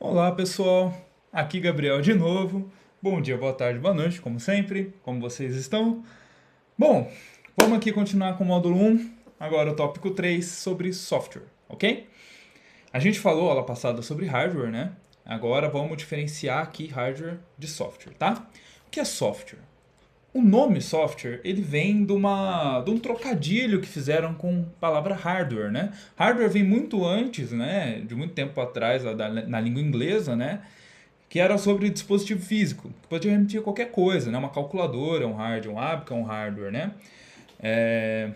Olá pessoal, aqui Gabriel de novo. Bom dia, boa tarde, boa noite, como sempre. Como vocês estão? Bom, vamos aqui continuar com o módulo um. Agora o tópico 3 sobre software, ok? A gente falou aula passada sobre hardware, né? Agora vamos diferenciar aqui hardware de software, tá? O que é software? O nome software, ele vem de um trocadilho que fizeram com a palavra hardware, né? Hardware vem muito antes, né? De muito tempo atrás, na língua inglesa, né? Que era sobre dispositivo físico, que podia remeter a qualquer coisa, né? Uma calculadora, um hardware, um ABCA, um hardware, né? É,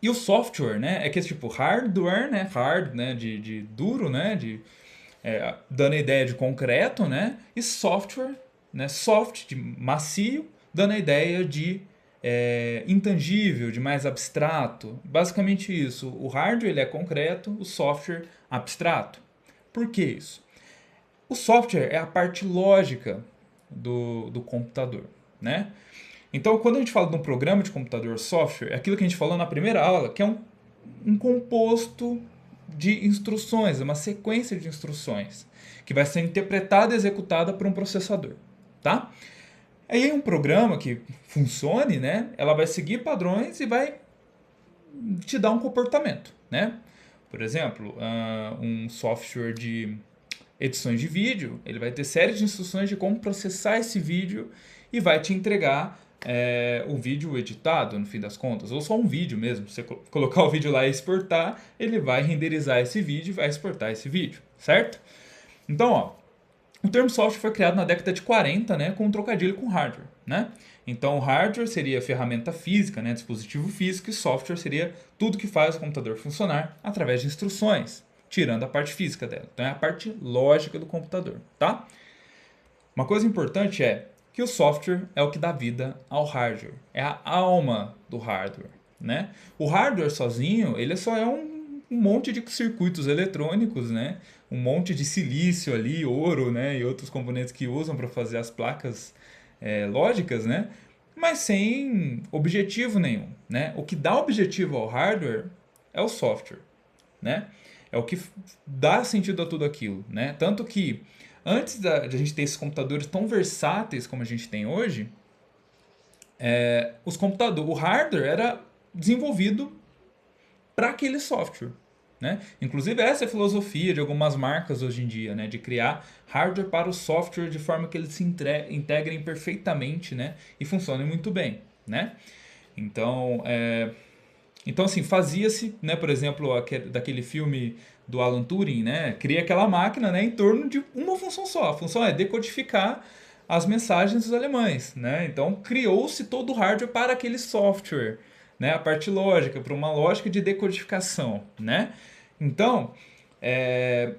E o software, né? É que esse tipo hardware, né? Hard, né? De duro, né? Dando a ideia de concreto, né? E software, né? Soft, de macio, dando a ideia de intangível, de mais abstrato. Basicamente isso. O hardware ele é concreto, o software abstrato. Por que isso? O software é a parte lógica do computador, né? Então, quando a gente fala de um programa de computador software, é aquilo que a gente falou na primeira aula, que é um composto de instruções, uma sequência de instruções, que vai ser interpretada e executada por um processador, tá? Aí um programa que funcione, né? Ela vai seguir padrões e vai te dar um comportamento, né? Por exemplo, um software de edições de vídeo, ele vai ter série de instruções de como processar esse vídeo e vai te entregar o vídeo editado, no fim das contas, ou só um vídeo mesmo. Você colocar o vídeo lá e exportar, ele vai renderizar esse vídeo e vai exportar esse vídeo, certo? Então, ó, o termo software foi criado na década de 40, né, com um trocadilho com hardware, né? Então, hardware seria ferramenta física, né, dispositivo físico, e software seria tudo que faz o computador funcionar através de instruções, tirando a parte física dela. Então, é a parte lógica do computador, tá? Uma coisa importante é que o software é o que dá vida ao hardware, é a alma do hardware, né? O hardware sozinho, ele só é um monte de circuitos eletrônicos, né? Um monte de silício ali, ouro, né? E outros componentes que usam para fazer as placas lógicas, né? Mas sem objetivo nenhum, né? O que dá objetivo ao hardware é o software, né? É o que dá sentido a tudo aquilo, né? Tanto que antes de a gente ter esses computadores tão versáteis como a gente tem hoje, o hardware era desenvolvido para aquele software. Né? Inclusive essa é a filosofia de algumas marcas hoje em dia, né? De criar hardware para o software de forma que eles se integrem perfeitamente, né? E funcionem muito bem, né? Então, então assim, fazia-se, né, por exemplo, daquele filme do Alan Turing, né? Cria aquela máquina, né, em torno de uma função só. A função é decodificar as mensagens dos alemães, né? Então criou-se todo o hardware para aquele software, né? A parte lógica, para uma lógica de decodificação, né? Então, é,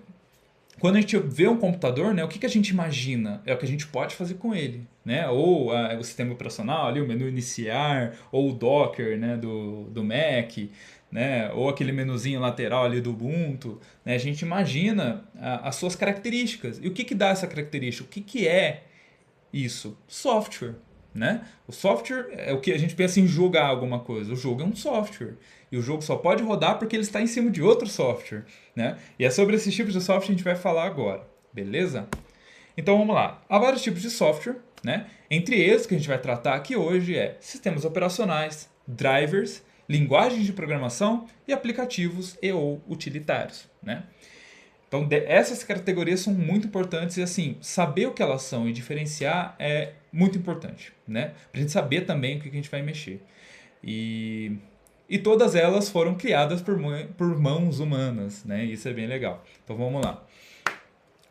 quando a gente vê um computador, né, o que a gente imagina? É o que a gente pode fazer com ele, né? Ou o sistema operacional, ali, o menu iniciar, ou o Docker, né, do Mac, né? Ou aquele menuzinho lateral ali do Ubuntu, né? A gente imagina as suas características. E o que dá essa característica? O que é isso? Software, né? O software é o que a gente pensa em jogar alguma coisa. O jogo é um software. E o jogo só pode rodar porque ele está em cima de outro software, né? E é sobre esses tipos de software que a gente vai falar agora, beleza? Então vamos lá. Há vários tipos de software, né? Entre eles que a gente vai tratar aqui hoje é sistemas operacionais, drivers, linguagens de programação e aplicativos e ou utilitários, né? Então, essas categorias são muito importantes e, assim, saber o que elas são e diferenciar é muito importante, né? Pra gente saber também o que a gente vai mexer. E, e todas elas foram criadas por mãos humanas, né? Isso é bem legal. Então, vamos lá.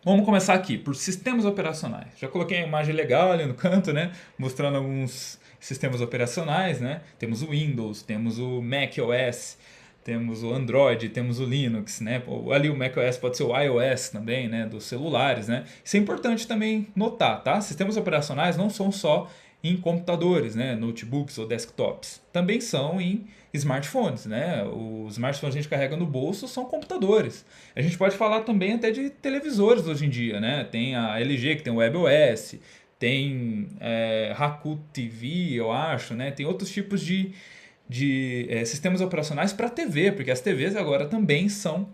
Vamos começar aqui por sistemas operacionais. Já coloquei a imagem legal ali no canto, né? Mostrando alguns sistemas operacionais, né? Temos o Windows, temos o Mac OS, temos o Android, temos o Linux, né? Ali o Mac OS pode ser o iOS também, né? Dos celulares, né? Isso é importante também notar, tá? Sistemas operacionais não são só em computadores, né? Notebooks ou desktops. Também são em smartphones, né? Os smartphones que a gente carrega no bolso são computadores. A gente pode falar também até de televisores hoje em dia, né? Tem a LG que tem o WebOS, tem Rakuten TV, eu acho, né? Tem outros tipos de sistemas operacionais para TV, porque as TVs agora também são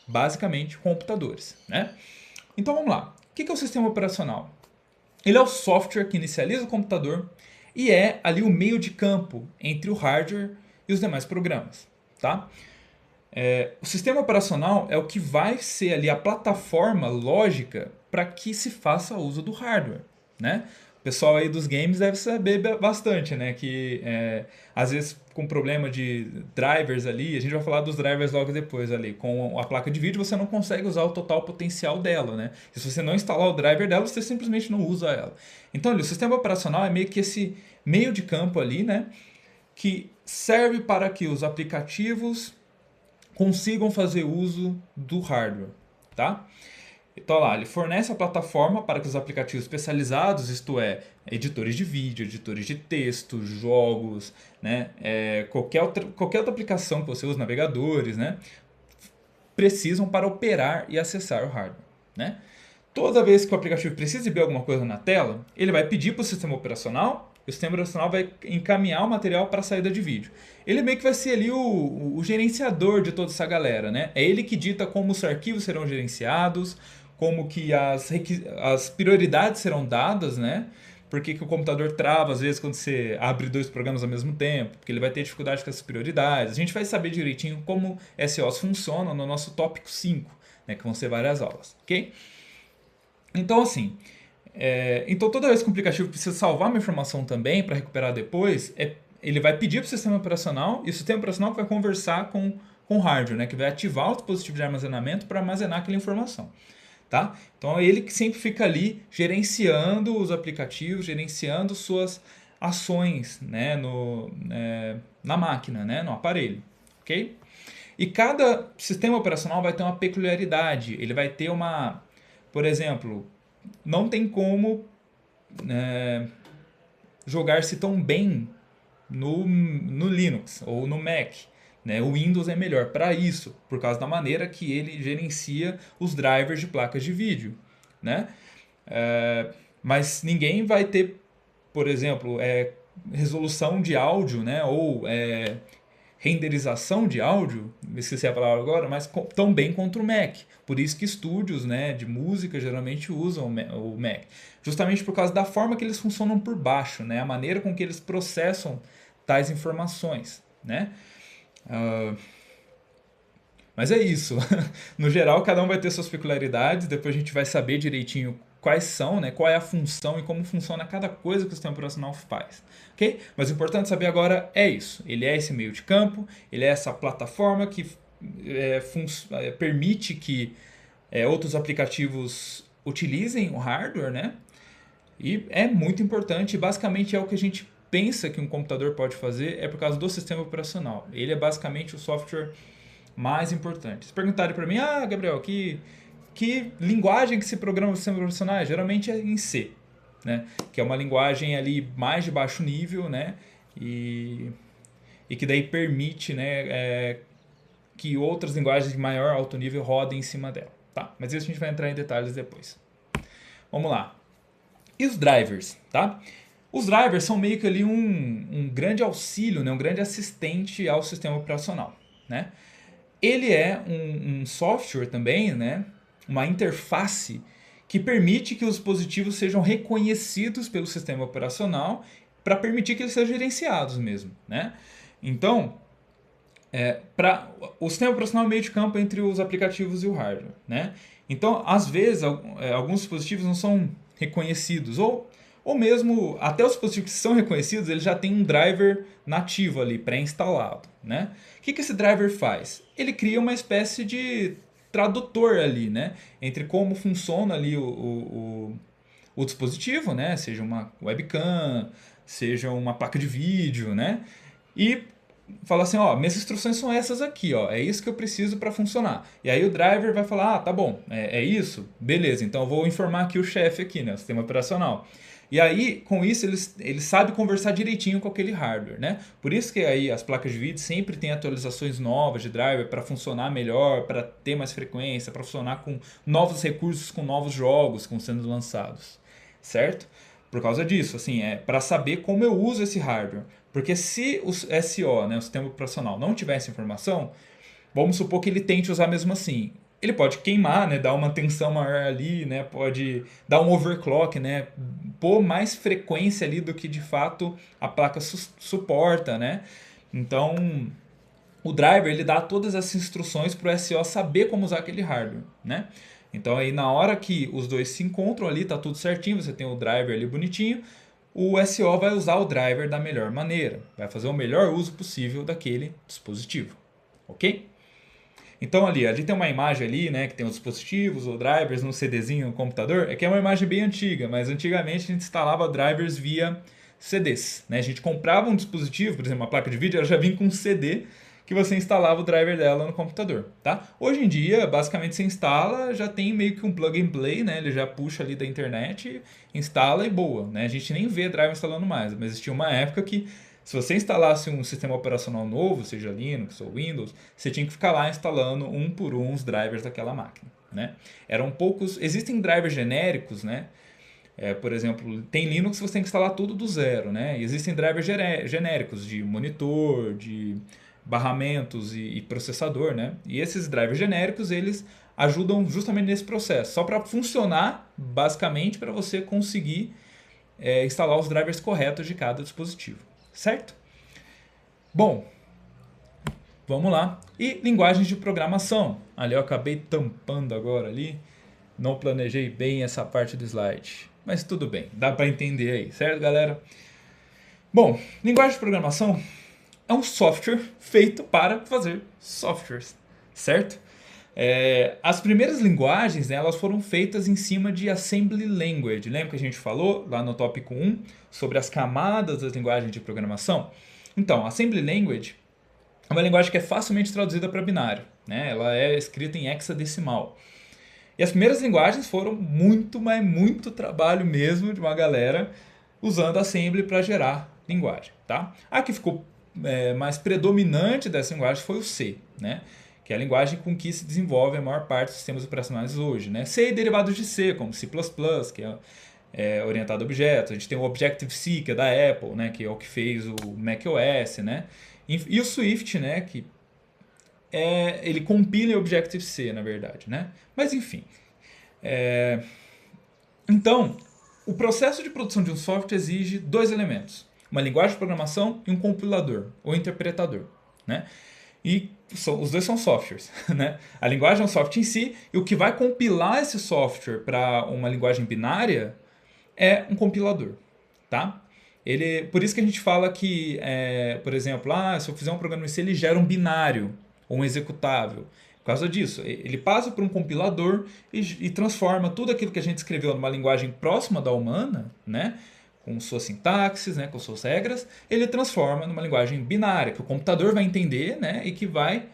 basicamente computadores, né? Então vamos lá. O que é o sistema operacional? Ele é o software que inicializa o computador e é ali o meio de campo entre o hardware e os demais programas, tá? O sistema operacional é o que vai ser ali a plataforma lógica para que se faça uso do hardware, né? O pessoal aí dos games deve saber bastante, né? Que às vezes com problema de drivers ali, a gente vai falar dos drivers logo depois ali. Com a placa de vídeo você não consegue usar o total potencial dela, né? E se você não instalar o driver dela, você simplesmente não usa ela. Então ali, o sistema operacional é meio que esse meio de campo ali, né? Que serve para que os aplicativos consigam fazer uso do hardware, tá? Então lá, ele fornece a plataforma para que os aplicativos especializados, isto é, editores de vídeo, editores de texto, jogos, né, qualquer outra aplicação que você usa, navegadores, né, precisam para operar e acessar o hardware, né? Toda vez que o aplicativo precisa exibir alguma coisa na tela, ele vai pedir para o sistema operacional, e o sistema operacional vai encaminhar o material para a saída de vídeo. Ele meio que vai ser ali o gerenciador de toda essa galera, né? É ele que dita como os arquivos serão gerenciados, como que as prioridades serão dadas, né? Por que o computador trava às vezes quando você abre dois programas ao mesmo tempo, porque ele vai ter dificuldade com essas prioridades. A gente vai saber direitinho como SOs funcionam no nosso tópico 5, né? Que vão ser várias aulas, ok? Então, assim, então toda vez que o aplicativo precisa salvar uma informação também para recuperar depois, ele vai pedir para o sistema operacional e o sistema operacional vai conversar com o hardware, né, que vai ativar o dispositivo de armazenamento para armazenar aquela informação. Tá? Então é ele que sempre fica ali gerenciando os aplicativos, gerenciando suas ações, né, na máquina, né, no aparelho. Ok? E cada sistema operacional vai ter uma peculiaridade. Ele vai ter uma... Por exemplo, não tem como jogar-se tão bem no Linux ou no Mac. Né? O Windows é melhor para isso, por causa da maneira que ele gerencia os drivers de placas de vídeo. Né? Mas ninguém vai ter, por exemplo, resolução de áudio, né? Ou renderização de áudio, esqueci a palavra agora, mas tão bem contra o Mac. Por isso que estúdios, né, de música geralmente usam o Mac. Justamente por causa da forma que eles funcionam por baixo, né? A maneira com que eles processam tais informações. Né? Mas é isso. No geral, cada um vai ter suas peculiaridades. Depois a gente vai saber direitinho quais são, né? Qual é a função e como funciona cada coisa que o sistema operacional faz. Ok? Mas o importante saber agora é isso. Ele é esse meio de campo, ele é essa plataforma que permite que outros aplicativos utilizem o hardware, né? E é muito importante, basicamente é o que a gente pensa que um computador pode fazer, é por causa do sistema operacional. Ele é basicamente o software mais importante. Se perguntarem para mim, Gabriel, que linguagem que se programa o sistema operacional? Geralmente é em C, né? Que é uma linguagem ali mais de baixo nível, né? E que daí permite, né, que outras linguagens de maior alto nível rodem em cima dela. Tá? Mas isso a gente vai entrar em detalhes depois. Vamos lá. E os drivers, tá? Os drivers são meio que ali um grande auxílio, né? Um grande assistente ao sistema operacional, né? Ele é um software também, né? Uma interface que permite que os dispositivos sejam reconhecidos pelo sistema operacional para permitir que eles sejam gerenciados mesmo, né? Então, o sistema operacional é meio de campo entre os aplicativos e o hardware, né? Então, às vezes, alguns dispositivos não são reconhecidos, ou mesmo até os dispositivos que são reconhecidos, ele já tem um driver nativo ali, pré-instalado, né? O que esse driver faz? Ele cria uma espécie de tradutor ali, né? Entre como funciona ali o dispositivo, né? Seja uma webcam, seja uma placa de vídeo, né? E fala assim, minhas instruções são essas aqui, é isso que eu preciso para funcionar. E aí o driver vai falar, tá bom, é isso? Beleza, então eu vou informar aqui o chefe aqui, né? O sistema operacional. E aí, com isso, ele sabe conversar direitinho com aquele hardware, né? Por isso que aí as placas de vídeo sempre têm atualizações novas de driver para funcionar melhor, para ter mais frequência, para funcionar com novos recursos, com novos jogos que estão sendo lançados, certo? Por causa disso, assim, para saber como eu uso esse hardware. Porque se o SO, né, o sistema operacional, não tiver essa informação, vamos supor que ele tente usar mesmo assim. ele pode queimar, né, dar uma tensão maior ali, né, pode dar um overclock, né, pôr mais frequência ali do que de fato a placa suporta, né. Então, o driver ele dá todas essas instruções para o SO saber como usar aquele hardware, né? Então aí na hora que os dois se encontram ali, tá tudo certinho, você tem o driver ali bonitinho, o SO vai usar o driver da melhor maneira, vai fazer o melhor uso possível daquele dispositivo, ok? Então ali tem uma imagem ali, né, que tem os dispositivos, os drivers no CDzinho no computador, é que é uma imagem bem antiga, mas antigamente a gente instalava drivers via CDs, né? A gente comprava um dispositivo, por exemplo, uma placa de vídeo, ela já vinha com um CD que você instalava o driver dela no computador, tá? Hoje em dia, basicamente você instala, já tem meio que um plug and play, né? Ele já puxa ali da internet, instala e boa, né? A gente nem vê driver instalando mais, mas existia uma época que se você instalasse um sistema operacional novo, seja Linux ou Windows, você tinha que ficar lá instalando um por um os drivers daquela máquina, né? Eram poucos, existem drivers genéricos, né? Por exemplo, tem Linux que você tem que instalar tudo do zero, né? E existem drivers genéricos de monitor, de barramentos e processador, né? E esses drivers genéricos, eles ajudam justamente nesse processo, só para funcionar, basicamente, para você conseguir instalar os drivers corretos de cada dispositivo, certo? Bom, vamos lá. E linguagens de programação. Ali eu acabei tampando agora ali, não planejei bem essa parte do slide, mas tudo bem, dá para entender aí, certo, galera? Bom, linguagem de programação é um software feito para fazer softwares, certo? As primeiras linguagens, né, elas foram feitas em cima de Assembly Language. Lembra que a gente falou lá no tópico 1 sobre as camadas das linguagens de programação? Então, Assembly Language é uma linguagem que é facilmente traduzida para binário, né? Ela é escrita em hexadecimal. E as primeiras linguagens foram muito, mas muito trabalho mesmo de uma galera usando Assembly para gerar linguagem, tá? A que ficou mais predominante dessa linguagem foi o C, né? Que é a linguagem com que se desenvolve a maior parte dos sistemas operacionais hoje, né? C e derivados de C, como C++, que é orientado a objetos. A gente tem o Objective-C, que é da Apple, né? Que é o que fez o macOS, né? E o Swift, né? Que ele compila em Objective-C, na verdade, né? Mas enfim. Então, o processo de produção de um software exige dois elementos: uma linguagem de programação e um compilador ou interpretador, né? E os dois são softwares, né? A linguagem é um software em si, e o que vai compilar esse software para uma linguagem binária é um compilador, tá? Por isso que a gente fala que, por exemplo, se eu fizer um programa em C, ele gera um binário ou um executável. Por causa disso, ele passa por um compilador e transforma tudo aquilo que a gente escreveu numa linguagem próxima da humana, né? Com suas sintaxes, né, com suas regras, ele transforma numa linguagem binária, que o computador vai entender, né, e que vai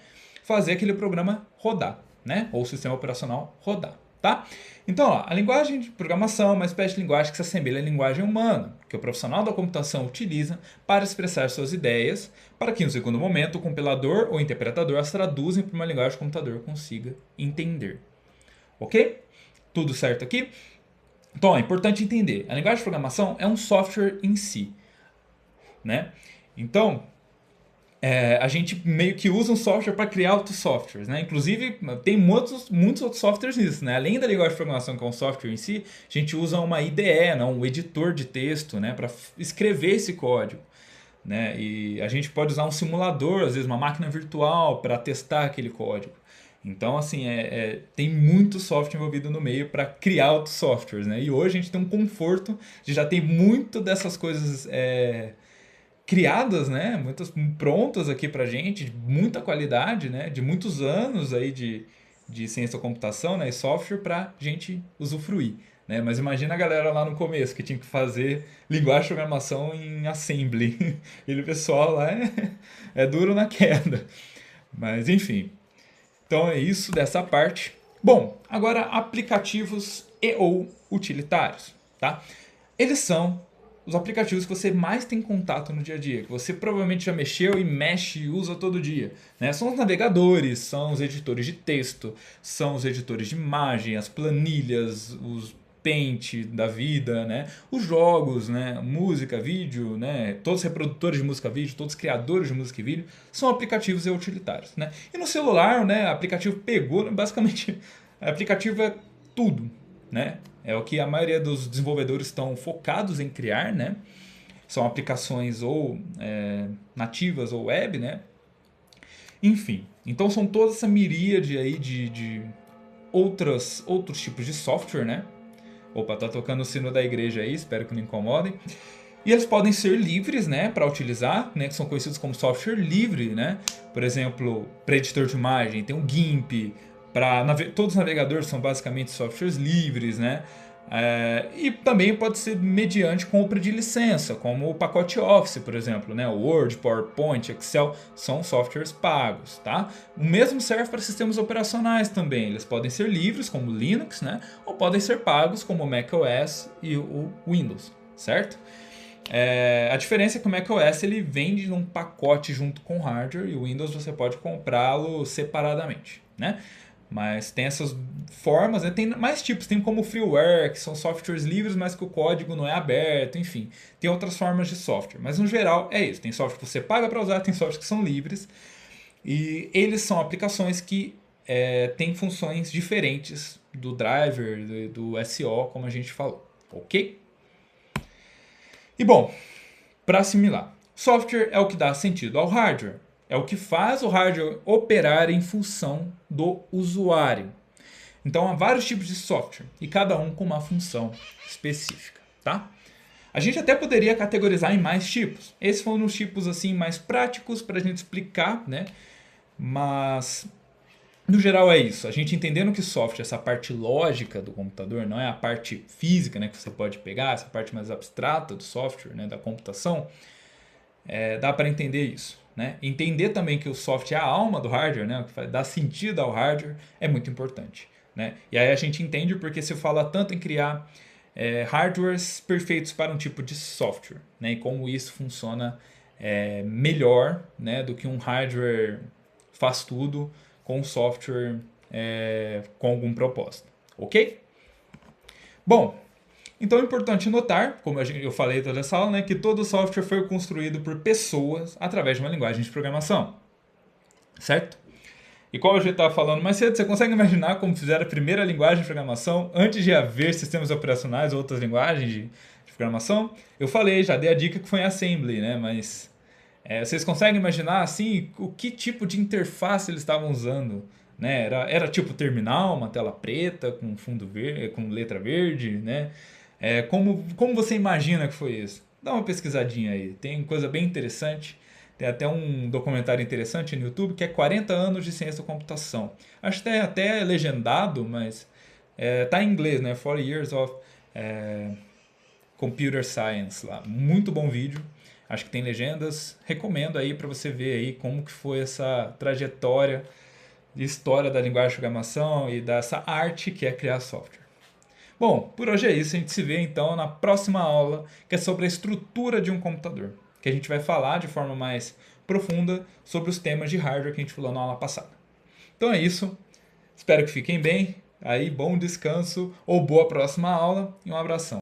fazer aquele programa rodar, né, ou o sistema operacional rodar, tá? Então, ó, a linguagem de programação é uma espécie de linguagem que se assemelha à linguagem humana, que o profissional da computação utiliza para expressar suas ideias, para que, no segundo momento, o compilador ou interpretador as traduzem para uma linguagem que o computador consiga entender. Ok? Tudo certo aqui? Então, é importante entender, a linguagem de programação é um software em si, né? Então, a gente meio que usa um software para criar outros softwares, né? Inclusive, tem muitos outros softwares nisso, né? Além da linguagem de programação, que é um software em si, a gente usa uma IDE, né? Um editor de texto, né? Para escrever esse código, né? E a gente pode usar um simulador, às vezes uma máquina virtual, para testar aquele código. Então, assim, tem muito software envolvido no meio para criar outros softwares, né? E hoje a gente tem um conforto de já ter muito dessas coisas criadas, né? Muitas prontas aqui pra gente, de muita qualidade, né? De muitos anos aí de ciência da computação, né? E software pra gente usufruir, né? Mas imagina a galera lá no começo que tinha que fazer linguagem de programação em Assembly. Aquele pessoal lá é duro na queda. Mas enfim. Então é isso dessa parte. Bom, agora aplicativos e ou utilitários, tá? Eles são os aplicativos que você mais tem contato no dia a dia, que você provavelmente já mexeu e mexe e usa todo dia, né? São os navegadores, são os editores de texto, são os editores de imagem, as planilhas, os Paint da vida, né? Os jogos, né? Música, vídeo, né? Todos os reprodutores de música, vídeo, todos os criadores de música e vídeo são aplicativos e utilitários, né? E no celular, né? Aplicativo pegou, né? Basicamente, aplicativo é tudo, né? É o que a maioria dos desenvolvedores estão focados em criar, né? São aplicações ou nativas ou web, né? Enfim, então são toda essa miríade aí de outros tipos de software, né? Opa, tá tocando o sino da igreja aí, espero que não incomodem. E eles podem ser livres, né, para utilizar, né, que são conhecidos como software livre, né? Por exemplo, para editor de imagem tem o GIMP, todos os navegadores são basicamente softwares livres, né? E também pode ser mediante compra de licença, como o pacote Office, por exemplo, né? Word, PowerPoint, Excel são softwares pagos, tá? O mesmo serve para sistemas operacionais também. Eles podem ser livres, como o Linux, né? Ou podem ser pagos, como o macOS e o Windows, certo? A diferença é que o macOS ele vende num pacote junto com o hardware e o Windows você pode comprá-lo separadamente, né? Mas tem essas formas, né? Tem mais tipos, tem como freeware, que são softwares livres, mas que o código não é aberto, enfim. Tem outras formas de software, mas no geral é isso. Tem software que você paga para usar, tem softwares que são livres. E eles são aplicações que têm funções diferentes do driver, do SO, como a gente falou, ok? E bom, para assimilar, software é o que dá sentido ao hardware. É o que faz o hardware operar em função do usuário. Então há vários tipos de software e cada um com uma função específica, tá? A gente até poderia categorizar em mais tipos. Esses foram os tipos assim mais práticos para a gente explicar, né? Mas no geral é isso. A gente entendendo que software, essa parte lógica do computador, não é a parte física, né, que você pode pegar, essa parte mais abstrata do software, né, da computação, dá para entender isso. Né? Entender também que o software é a alma do hardware, né? O que vai dar sentido ao hardware é muito importante. Né? E aí a gente entende porque se fala tanto em criar hardwares perfeitos para um tipo de software, né? E como isso funciona melhor, né? Do que um hardware faz tudo com um software com algum propósito. Ok? Bom, então é importante notar, como eu falei toda essa aula, né, que todo software foi construído por pessoas através de uma linguagem de programação. Certo? E como a gente estava falando mais cedo, você consegue imaginar como fizeram a primeira linguagem de programação antes de haver sistemas operacionais ou outras linguagens de programação? Eu falei, já dei a dica que foi em Assembly, né? Mas vocês conseguem imaginar assim o que tipo de interface eles estavam usando? Né? Era tipo terminal, uma tela preta com fundo verde, com letra verde, né? Como você imagina que foi isso? Dá uma pesquisadinha aí, tem coisa bem interessante. Tem até um documentário interessante no YouTube que é 40 anos de ciência da computação. Acho que até legendado, mas tá em inglês, né? 40 Years of Computer Science lá. Muito bom vídeo. Acho que tem legendas. Recomendo aí para você ver aí como que foi essa trajetória de história da linguagem de programação e dessa arte que é criar software. Bom, por hoje é isso. A gente se vê então na próxima aula, que é sobre a estrutura de um computador. Que a gente vai falar de forma mais profunda sobre os temas de hardware que a gente falou na aula passada. Então é isso. Espero que fiquem bem. Aí, bom descanso ou boa próxima aula e um abração.